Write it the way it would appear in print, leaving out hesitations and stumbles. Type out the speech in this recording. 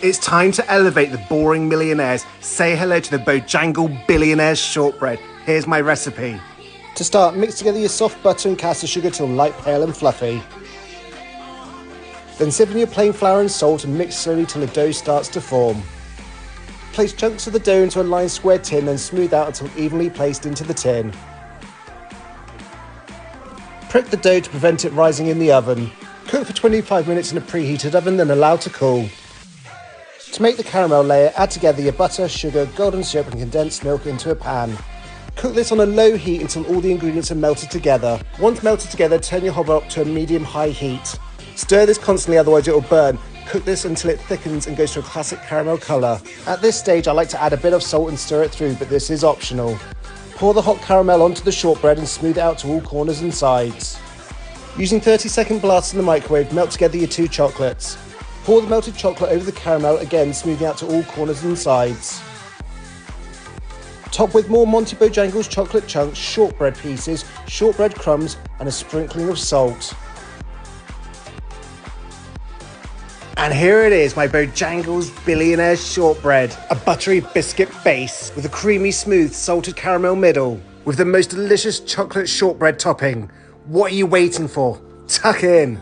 It's time to elevate the boring millionaires. Say hello to the Bojangle Billionaire Shortbread. Here's my recipe. To start, mix together your soft butter and caster sugar till light, pale and fluffy. Then sieve in your plain flour and salt and mix slowly till the dough starts to form. Place chunks of the dough into a lined square tin and smooth out until evenly placed into the tin. Prick the dough to prevent it rising in the oven. Cook for 25 minutes in a preheated oven, then allow to cool. To make the caramel layer, add together your butter, sugar, golden syrup and condensed milk into a pan. Cook this on a low heat until all the ingredients are melted together. Once melted together, turn your hob up to a medium-high heat. Stir this constantly, otherwise it will burn. Cook this until it thickens and goes to a classic caramel colour. At this stage, I like to add a bit of salt and stir it through, but this is optional. Pour the hot caramel onto the shortbread and smooth it out to all corners and sides. Using 30-second blasts in the microwave, melt together your 2 chocolates. Pour the melted chocolate over the caramel, again smoothing out to all corners and sides. Top with more Monty Bojangles chocolate chunks, shortbread pieces, shortbread crumbs and a sprinkling of salt. And here it is, my Bojangles Billionaire Shortbread. A buttery biscuit base with a creamy smooth salted caramel middle with the most delicious chocolate shortbread topping. What are you waiting for? Tuck in.